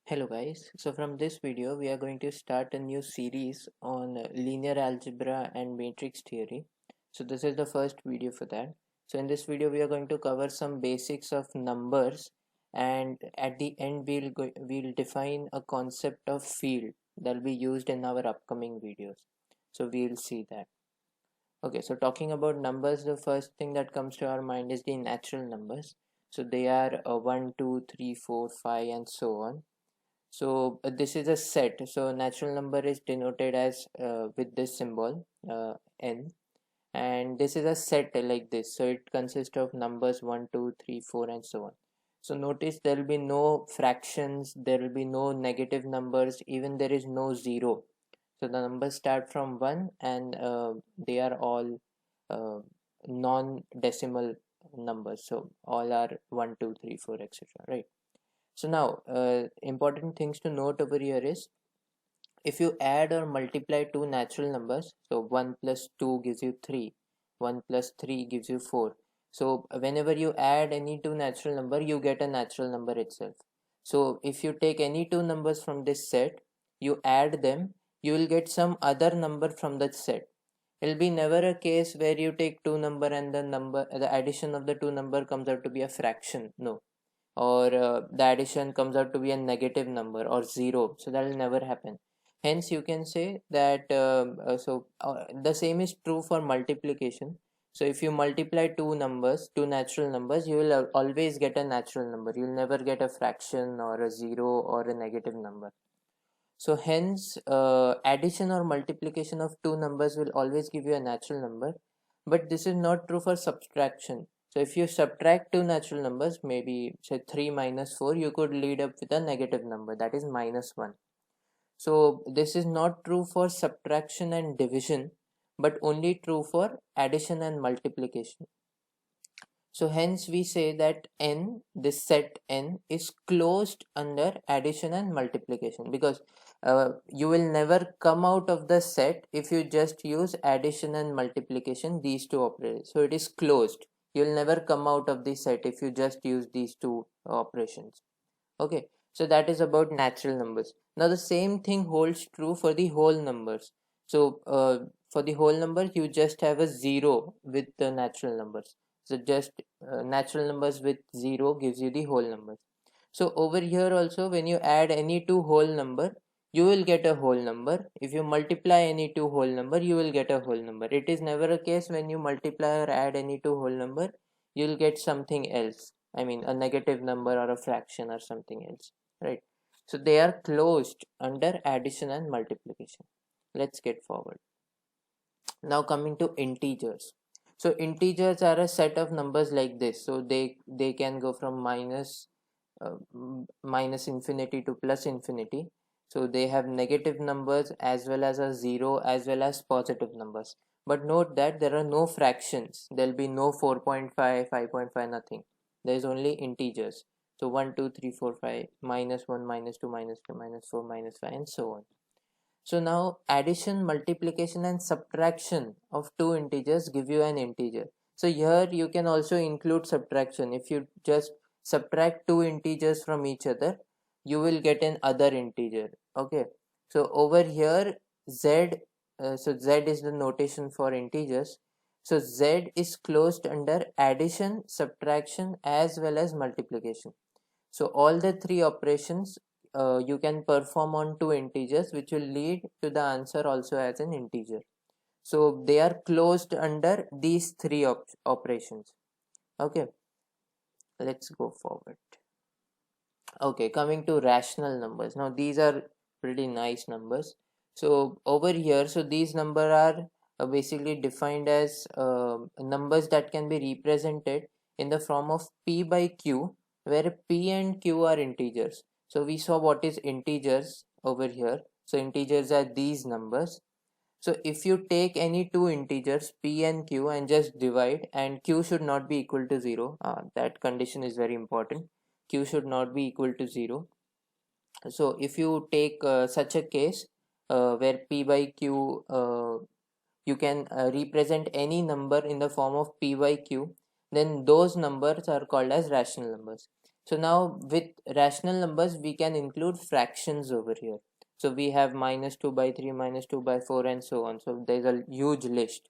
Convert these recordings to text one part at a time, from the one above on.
Hello guys, so from this video we are going to start a new series on linear algebra and matrix theory. So this is the first video for that. So in this video we are going to cover some basics of numbers, and at the end we'll define a concept of field that will be used in our upcoming videos. So we'll see that. Okay, so talking about numbers, the first thing that comes to our mind is the natural numbers. So they are 1, 2, 3, 4, 5 and so on. So this is a set. So natural number is denoted as with this symbol n, and this is a set like this. So it consists of numbers 1, 2, 3, 4 and so on. So notice there will be no fractions, there will be no negative numbers, even there is no zero. So the numbers start from 1 and they are all non-decimal numbers. So all are 1, 2, 3, 4, etc. Right? So now, important things to note over here is if you add or multiply two natural numbers, so 1 plus 2 gives you 3, 1 plus 3 gives you 4. So whenever you add any two natural number, you get a natural number itself. So if you take any two numbers from this set, you add them, you will get some other number from that set. It will be never a case where you take two number and the addition of the two number comes out to be a fraction. No, or the addition comes out to be a negative number or zero, so that will never happen. Hence you can say that the same is true for multiplication. So if you multiply two natural numbers, you will always get a natural number. You'll never get a fraction or a zero or a negative number. So hence addition or multiplication of two numbers will always give you a natural number, but this is not true for subtraction. So if you subtract two natural numbers, maybe say 3 minus 4, you could lead up with a negative number, that is minus 1. So this is not true for subtraction and division, but only true for addition and multiplication. So hence we say that n, this set n, is closed under addition and multiplication, because you will never come out of the set if you just use addition and multiplication, these two operators. So it is closed. You will never come out of the set if you just use these two operations. Okay, so that is about natural numbers. Now the same thing holds true for the whole numbers. So for the whole numbers, you just have a zero with the natural numbers. So just natural numbers with 0 gives you the whole numbers. So over here also, when you add any two whole number, you will get a whole number. If you multiply any two whole number, you will get a whole number. It is never a case when you multiply or add any two whole number, you will get something else. I mean a negative number or a fraction or something else, right? So they are closed under addition and multiplication. Let's get forward. Now coming to integers. So integers are a set of numbers like this. So they can go from minus infinity to plus infinity. So they have negative numbers as well as a zero as well as positive numbers. But note that there are no fractions. There will be no 4.5, 5.5, nothing. There is only integers. So 1, 2, 3, 4, 5, minus 1, minus 2, minus 3, minus 4, minus 5 and so on. So now addition, multiplication and subtraction of two integers give you an integer. So here you can also include subtraction. If you just subtract two integers from each other, you will get an other integer. Okay, so over here z, so z is the notation for integers. So z is closed under addition, subtraction as well as multiplication. So all the three operations you can perform on two integers, which will lead to the answer also as an integer. So they are closed under these three operations. Okay, let's go forward. Okay, coming to rational numbers. Now these are pretty nice numbers. So over here, so these numbers are basically defined as numbers that can be represented in the form of p by q, where p and q are integers. So we saw what is integers over here. So integers are these numbers. So if you take any two integers p and q and just divide, and q should not be equal to 0, that condition is very important. Q should not be equal to 0. So if you take such a case where p by q, you can represent any number in the form of p by q, then those numbers are called as rational numbers. So now with rational numbers, we can include fractions over here. So we have minus 2 by 3, minus 2 by 4, and so on. So there's a huge list.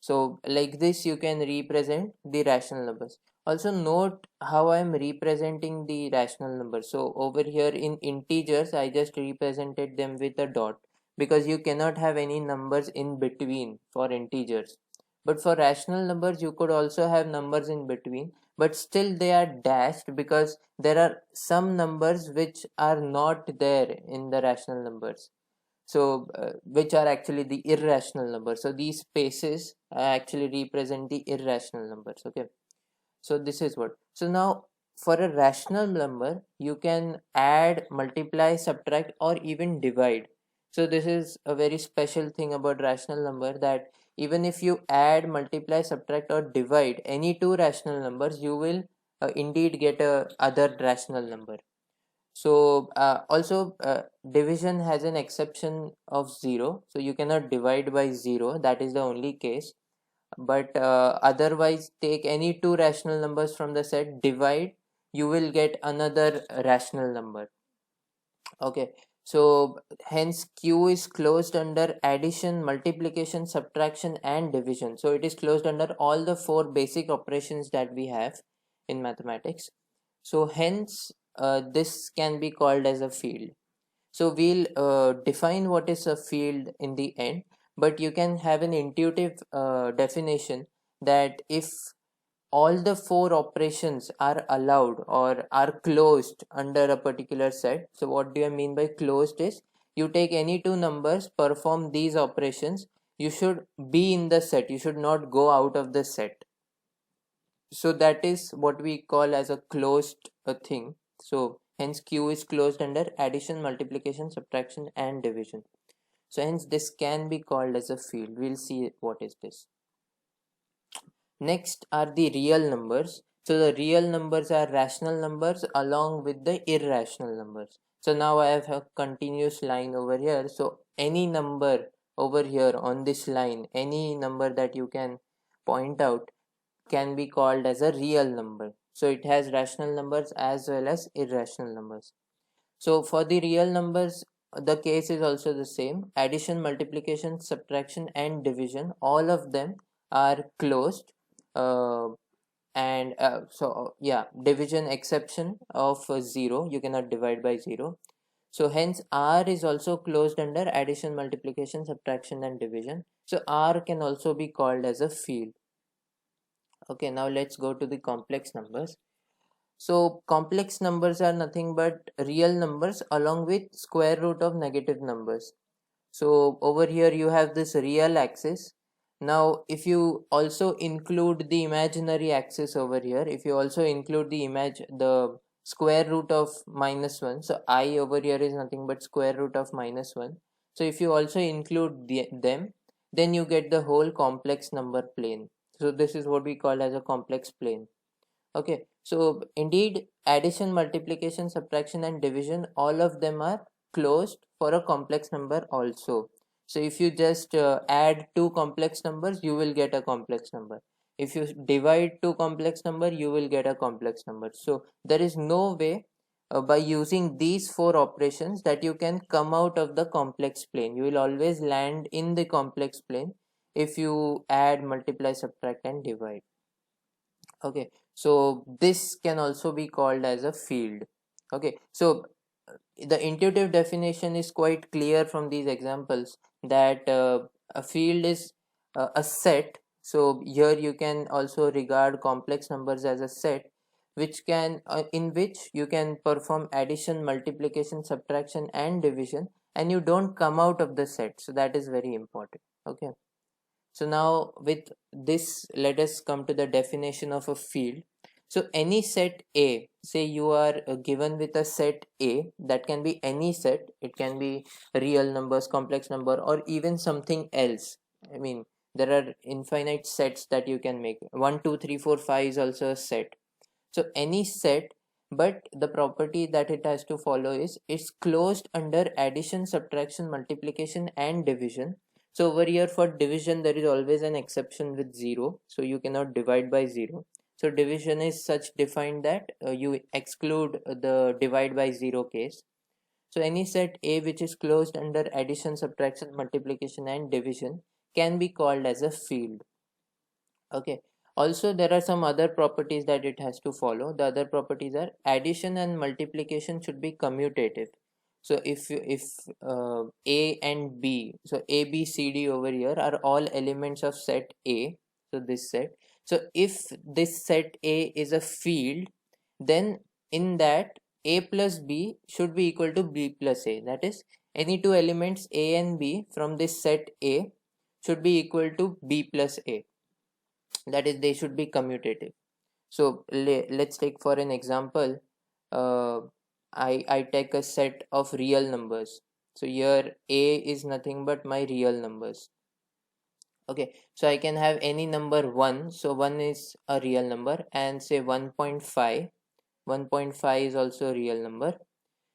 So like this, you can represent the rational numbers. Also note how I am representing the rational numbers. So over here in integers, I just represented them with a dot, because you cannot have any numbers in between for integers. But for rational numbers, you could also have numbers in between, but still they are dashed, because there are some numbers which are not there in the rational numbers, so which are actually the irrational numbers. So these spaces actually represent the irrational numbers. Okay, so this is what. So now for a rational number, you can add, multiply, subtract, or even divide. So this is a very special thing about rational number, that even if you add, multiply, subtract, or divide any two rational numbers, you will indeed get a other rational number. So also division has an exception of 0, so you cannot divide by 0, that is the only case. But otherwise, take any two rational numbers from the set, divide, you will get another rational number. Okay, so hence q is closed under addition, multiplication, subtraction, and division. So it is closed under all the four basic operations that we have in mathematics. So hence this can be called as a field. So we'll define what is a field in the end, but you can have an intuitive definition that if all the four operations are allowed or are closed under a particular set. So what do I mean by closed is, you take any two numbers, perform these operations, you should be in the set, you should not go out of the set. So that is what we call as a closed thing. So hence q is closed under addition, multiplication, subtraction, and division. So hence this can be called as a field. We'll see what is this. Next are the real numbers. So the real numbers are rational numbers along with the irrational numbers. So now I have a continuous line over here. So any number over here on this line, any number that you can point out, can be called as a real number. So it has rational numbers as well as irrational numbers. So for the real numbers, the case is also the same. Addition, multiplication, subtraction, and division, all of them are closed. Uh, and so yeah, division exception of 0, you cannot divide by 0. So hence R is also closed under addition, multiplication, subtraction, and division. So R can also be called as a field. Okay, now let's go to the complex numbers. So complex numbers are nothing but real numbers along with square root of negative numbers. So over here you have this real axis. Now if you also include the imaginary axis over here, if you also include the square root of -1, so I over here is nothing but square root of -1. So if you also include them, then you get the whole complex number plane. So this is what we call as a complex plane. Okay, so indeed addition, multiplication, subtraction, and division, all of them are closed for a complex number also. So if you just add two complex numbers, you will get a complex number. If you divide two complex number, you will get a complex number. So there is no way by using these four operations that you can come out of the complex plane. You will always land in the complex plane if you add, multiply, subtract, and divide. Okay, so this can also be called as a field. Okay, so the intuitive definition is quite clear from these examples, that a field is a set. So here you can also regard complex numbers as a set, which can in which you can perform addition, multiplication, subtraction, and division, and you don't come out of the set. So that is very important. Okay, so now with this, let us come to the definition of a field. So any set A, say you are given with a set A, that can be any set. It can be real numbers, complex number, or even something else. I mean, there are infinite sets that you can make. 1, 2, 3, 4, 5 is also a set. So any set, but the property that it has to follow is it's closed under addition, subtraction, multiplication, and division. So over here for division, there is always an exception with 0. So you cannot divide by 0. So division is such defined that you exclude the divide by 0 case. So any set A which is closed under addition, subtraction, multiplication and division can be called as a field. Okay. Also, there are some other properties that it has to follow. The other properties are addition and multiplication should be commutative. So if A and B, so A, B, C, D over here are all elements of set A. So this set. So if this set A is a field, then in that A plus B should be equal to B plus A. That is, any two elements A and B from this set A should be equal to B plus A. That is, they should be commutative. So let's take for an example, uh, I take a set of real numbers. So here A is nothing but my real numbers. Okay, so I can have any number 1. So 1 is a real number, and say 1.5. 1.5 is also a real number.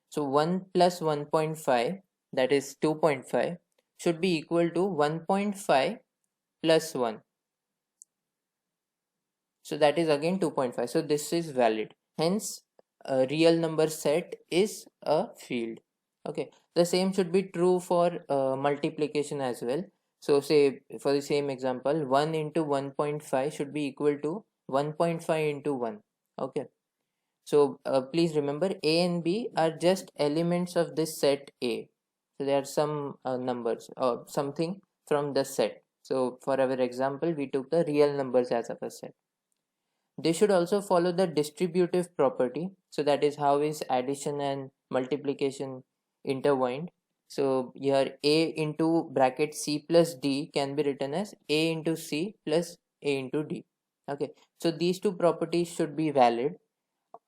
So 1 plus 1.5, that is 2.5, should be equal to 1.5 plus 1. So that is again 2.5. So this is valid. Hence, a real number set is a field. Okay. The same should be true for multiplication as well. So say for the same example, 1 into 1.5 should be equal to 1.5 into 1. Okay. So please remember, A and B are just elements of this set A. So there are some numbers or something from the set. So for our example, we took the real numbers as of a set. They should also follow the distributive property. So that is, how is addition and multiplication intertwined. So here A into bracket C plus D can be written as A into C plus A into D. Okay, so these two properties should be valid,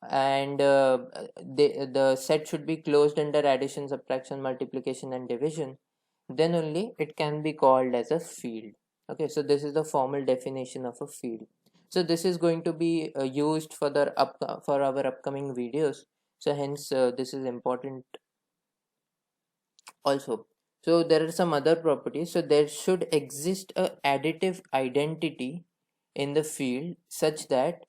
and the set should be closed under addition, subtraction, multiplication and division. Then only it can be called as a field. Okay, so this is the formal definition of a field. So this is going to be used for for our upcoming videos. So hence this is important also. So there are some other properties. So there should exist a additive identity in the field such that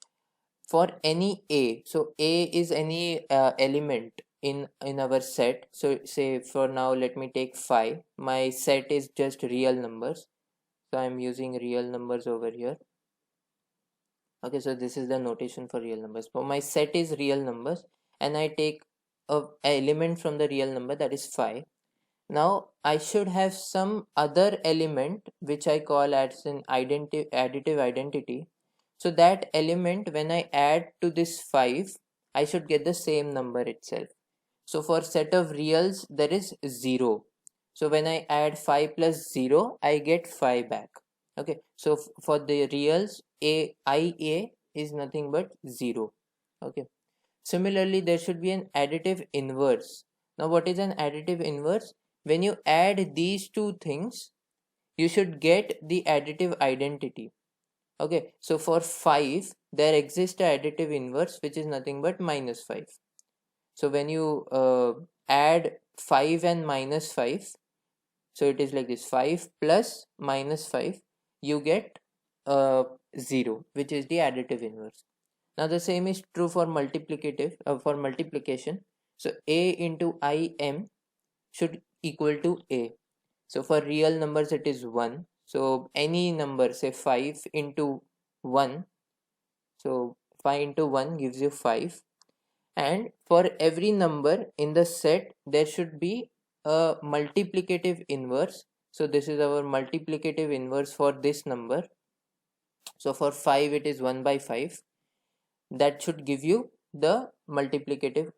for any A, so A is any element in our set. So say for now, let me take 5. My set is just real numbers, so I'm using real numbers over here. Okay, so this is the notation for real numbers. So my set is real numbers, and I take a element from the real number, that is 5. Now I should have some other element which I call as an additive identity. So that element, when I add to this 5, I should get the same number itself. So for set of reals, there is 0. So when I add 5 plus 0, I get 5 back. Okay, so for the reals, IA is nothing but 0. Okay. Similarly, there should be an additive inverse. Now what is an additive inverse? When you add these two things, you should get the additive identity. Okay, so for 5, there exists a additive inverse which is nothing but minus 5. So when you add 5 and minus 5, so it is like this: 5 plus minus 5, you get 0, which is the additive inverse. Now the same is true for multiplication. So A into IM should equal to A. So for real numbers it is 1. So any number, say 5 into 1, so 5 into 1 gives you 5. And for every number in the set, there should be a multiplicative inverse. So this is our multiplicative inverse for this number. So for 5 it is 1 by 5. That should give you the multiplicative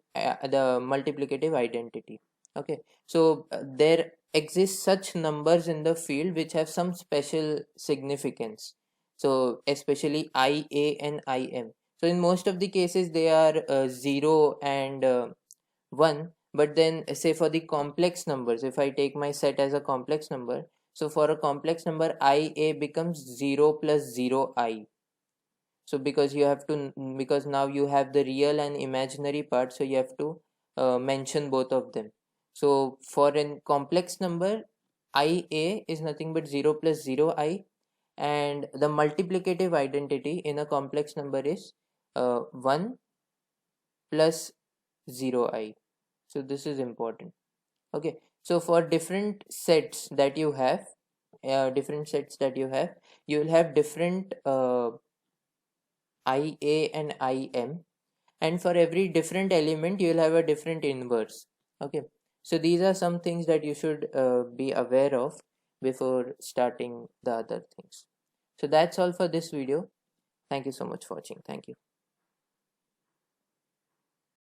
identity. Okay, so there exist such numbers in the field which have some special significance. So especially IA and IM. So in most of the cases they are 0 and 1. But then say for the complex numbers, if I take my set as a complex number, so for a complex number, IA becomes 0 plus 0I. So because now you have the real and imaginary part, so you have to mention both of them. So for a complex number, IA is nothing but 0 plus 0I, and the multiplicative identity in a complex number is 1 plus 0i. So this is important. Okay, so for different sets that you have, you will have different ia and im, and for every different element you will have a different inverse. Okay, so these are some things that you should be aware of before starting the other things. So that's all for this video. Thank you so much for watching. Thank you.